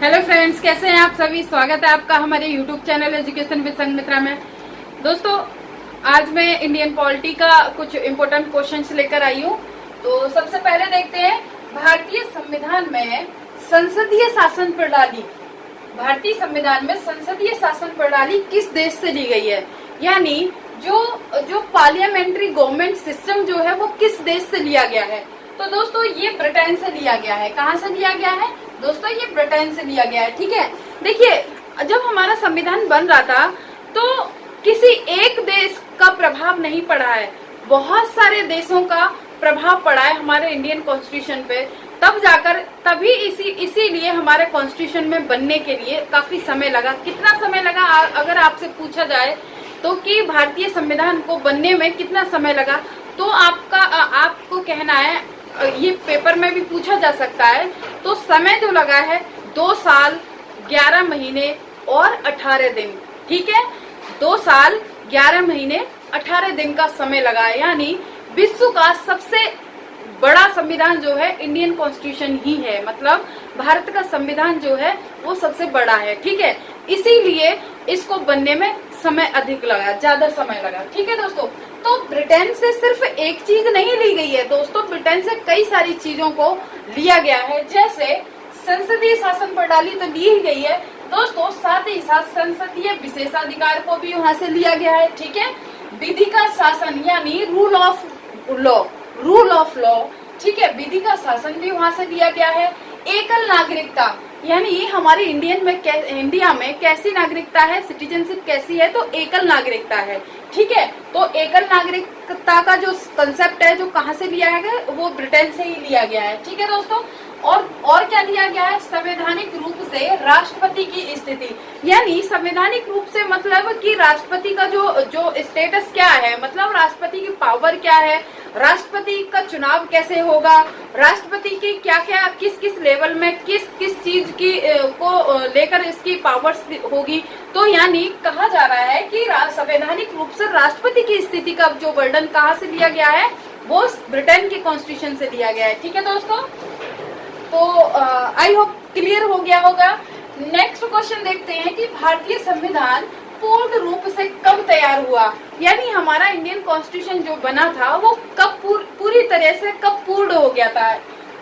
Hello friends, कैसे हैं आप सभी। स्वागत है आपका हमारे YouTube channel education with Sanghamitra में। दोस्तों, आज मैं इंडियन पॉलिटी का कुछ इम्पोर्टेंट क्वेश्चंस लेकर आई हूँ। तो सबसे पहले देखते हैं, भारतीय संविधान में संसदीय शासन प्रणाली, भारतीय संविधान में संसदीय शासन प्रणाली किस देश से ली गई है, यानी जो पार्लियामेंट्री गवर्नमेंट सिस्टम जो है वो किस देश से लिया गया है। तो दोस्तों, ये ब्रिटेन से लिया गया है। कहाँ से लिया गया है दोस्तों? ये ब्रिटेन से लिया गया है। ठीक है, देखिए, जब हमारा संविधान बन रहा था तो किसी एक देश का प्रभाव नहीं पड़ा है, बहुत सारे देशों का प्रभाव पड़ा है हमारे इंडियन कॉन्स्टिट्यूशन पे। तभी इसीलिए हमारे कॉन्स्टिट्यूशन में बनने के लिए काफी समय लगा। कितना समय लगा अगर आपसे पूछा जाए तो कि भारतीय संविधान को बनने में कितना समय लगा, तो आपको कहना है, ये पेपर में भी पूछा जा सकता है, तो समय जो लगा है 2 साल 11 महीने और 18 दिन। ठीक है, 2 साल 11 महीने 18 दिन का समय लगा है, यानी विश्व का सबसे बड़ा संविधान जो है इंडियन कॉन्स्टिट्यूशन ही है। मतलब भारत का संविधान जो है वो सबसे बड़ा है। ठीक है, इसीलिए इसको बनने में समय अधिक लगा, ज्यादा समय लगा। ठीक है दोस्तों, तो ब्रिटेन से सिर्फ एक चीज नहीं ली गई है दोस्तों, ब्रिटेन से कई सारी चीजों को लिया गया है। जैसे संसदीय शासन प्रणाली तो ली ही गई है दोस्तों, साथ ही साथ संसदीय विशेषाधिकार को भी वहां से लिया गया है। ठीक है, विधि का शासन यानी रूल ऑफ लॉ, ठीक है, विधि का शासन भी वहां से लिया गया है। एकल नागरिकता, यानी हमारे इंडिया में कैसी नागरिकता है, सिटीजनशिप कैसी है, तो एकल नागरिकता है। ठीक है, तो एकल नागरिकता का जो कंसेप्ट है, जो कहाँ से लिया है, वो ब्रिटेन से ही लिया गया है। ठीक है दोस्तों, और क्या लिया गया है, संवैधानिक रूप से राष्ट्रपति की स्थिति, यानी संवैधानिक रूप से मतलब कि राष्ट्रपति का जो स्टेटस क्या है, मतलब राष्ट्रपति की पावर क्या है, राष्ट्रपति का चुनाव कैसे होगा, राष्ट्रपति की क्या क्या किस लेवल में किस चीज की को लेकर इसकी पावर्स होगी। तो यानी कहा जा रहा है कि संवैधानिक रूप से राष्ट्रपति की स्थिति का जो वर्णन कहाँ से लिया गया है, वो ब्रिटेन के कॉन्स्टिट्यूशन से लिया गया है। ठीक है दोस्तों, तो आई होप क्लियर हो गया होगा। नेक्स्ट क्वेश्चन देखते हैं कि भारतीय संविधान पूर्ण रूप से कब तैयार हुआ, यानी हमारा इंडियन कॉन्स्टिट्यूशन जो बना था वो कब पूरी तरह से कब पूर्ण हो गया था,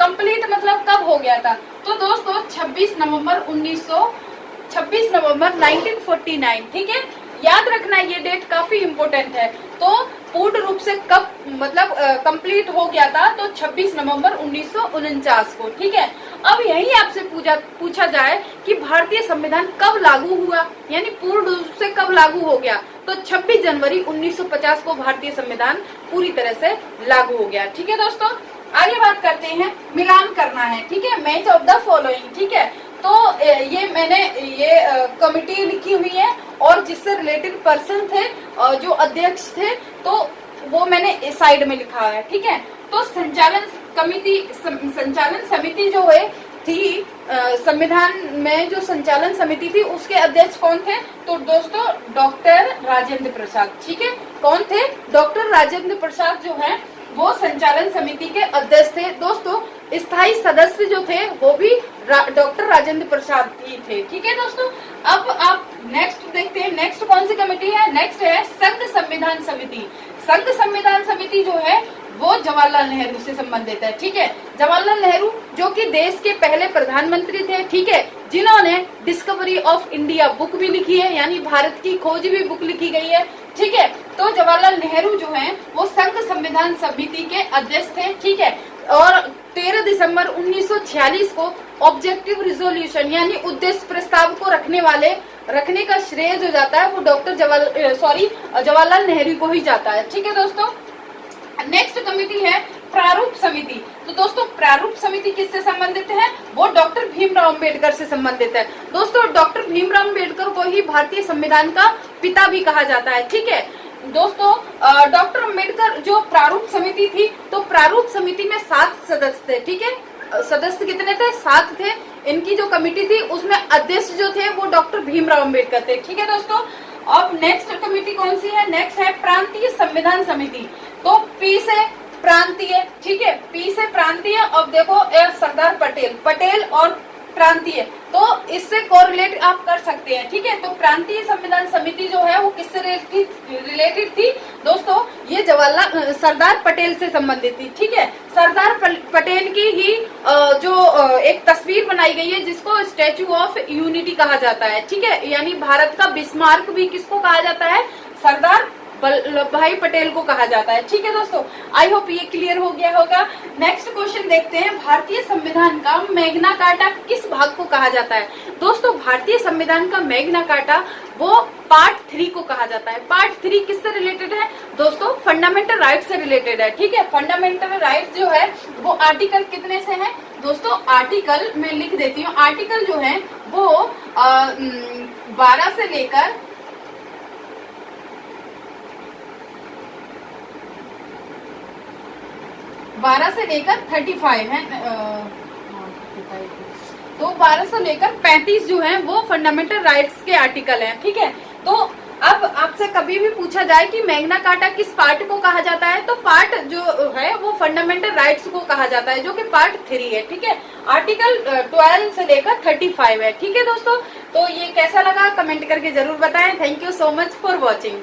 कंप्लीट मतलब कब हो गया था। तो दोस्तों 26 नवंबर 1949। ठीक है, याद रखना, ये डेट काफी इम्पोर्टेंट है। तो पूर्ण रूप से कब मतलब कंप्लीट हो गया था, तो 26 नवंबर 1949 को। ठीक है, अब यही आपसे पूछा जाए कि भारतीय संविधान कब लागू हुआ, यानी पूर्ण रूप से कब लागू हो गया, तो 26 जनवरी 1950 को भारतीय संविधान पूरी तरह से लागू हो गया। ठीक है दोस्तों, आगे बात करते हैं, मिलान करना है। ठीक है, मैच ऑफ द फॉलोइंग। ठीक है, तो मैंने कमिटी लिखी हुई है और जिससे रिलेटेड पर्सन थे, जो अध्यक्ष थे, तो वो मैंने साइड में लिखा है। ठीक है, तो संचालन समिति जो है थी, संविधान में जो संचालन समिति थी उसके अध्यक्ष कौन थे, तो दोस्तों डॉक्टर राजेंद्र प्रसाद। ठीक है, कौन थे? डॉक्टर राजेंद्र प्रसाद जो है वो संचालन समिति के अध्यक्ष थे। दोस्तों स्थायी सदस्य जो थे वो भी डॉक्टर राजेंद्र प्रसाद ही थे। ठीक है दोस्तों, अब आप नेक्स्ट देखते हैं, नेक्स्ट कौन सी कमेटी है? नेक्स्ट है संघ संविधान समिति। संघ संविधान समिति जो है वो जवाहरलाल नेहरू से संबंधित है। ठीक है, जवाहरलाल नेहरू जो कि देश के पहले प्रधानमंत्री थे। ठीक है, जिन्होंने डिस्कवरी ऑफ इंडिया बुक भी लिखी है, यानी भारत की खोज भी बुक लिखी गई है। ठीक है, तो जवाहरलाल नेहरू जो हैं वो संघ संविधान समिति के अध्यक्ष थे। ठीक है, और 13 दिसंबर 1946 को ऑब्जेक्टिव रिजोल्यूशन यानी उद्देश्य प्रस्ताव को रखने का श्रेय जो जाता है वो डॉक्टर जवाहरलाल नेहरू को ही जाता है। ठीक है दोस्तों, नेक्स्ट कमेटी है प्रारूप समिति। तो दोस्तों प्रारूप समिति किससे संबंधित है? वो डॉक्टर भीमराव अंबेडकर से संबंधित है। दोस्तों डॉक्टर भीमराव अंबेडकर को ही भारतीय संविधान का पिता भी कहा जाता है। ठीक है दोस्तों, डॉक्टर अंबेडकर जो प्रारूप समिति थी, तो प्रारूप समिति में 7 सदस्य थे। ठीक है, सदस्य कितने थे? 7 थे। इनकी जो कमेटी थी उसमें अध्यक्ष जो थे वो डॉक्टर भीमराव अंबेडकर थे। ठीक है दोस्तों, अब नेक्स्ट कमेटी कौन सी है? नेक्स्ट है प्रांतीय संविधान समिति। तो पी से प्रांतीय, ठीक है, पी से प्रांतीय। अब देखो सरदार पटेल और प्रांतीय, तो इससे कोरिलेट आप कर सकते हैं, ठीक है। तो प्रांतीय संविधान समिति जो है वो किससे रिलेटेड थी दोस्तों, ये जवाहरलाल सरदार पटेल से संबंधित थी, ठीक है। सरदार पटेल की ही जो एक तस्वीर बनाई गई है जिसको स्टैचू ऑफ यूनिटी कहा जाता है, ठीक है। यानी भारत का बिस्मार्क भी किसको कहा जाता है, सरदार वल्लभ भाई पटेल को कहा जाता है, ठीक है दोस्तों। आई होप ये क्लियर हो गया होगा। नेक्स्ट क्वेश्चन देखते हैं, भारतीय संविधान का मैग्ना कार्टा किस भाग को कहा जाता है दोस्तों। भारतीय संविधान का मैग्ना कार्टा वो पार्ट 3 को कहा जाता है। पार्ट 3 किससे रिलेटेड है दोस्तों, फंडामेंटल राइट से रिलेटेड है, ठीक है। फंडामेंटल राइट जो है वो आर्टिकल कितने से है दोस्तों, आर्टिकल मैं लिख देती हूँ, आर्टिकल जो है वो 12 से लेकर 35 है, तो 12 से लेकर 35 जो है वो फंडामेंटल राइट्स के आर्टिकल हैं, ठीक है। तो अब आपसे कभी भी पूछा जाए कि मैग्ना कार्टा किस पार्ट को कहा जाता है, तो पार्ट जो है वो फंडामेंटल राइट्स को कहा जाता है, जो कि पार्ट 3 है, ठीक है। आर्टिकल 12 से लेकर 35 है, ठीक है दोस्तों। तो ये कैसा लगा कमेंट करके जरूर बताएं। Thank you so much for watching.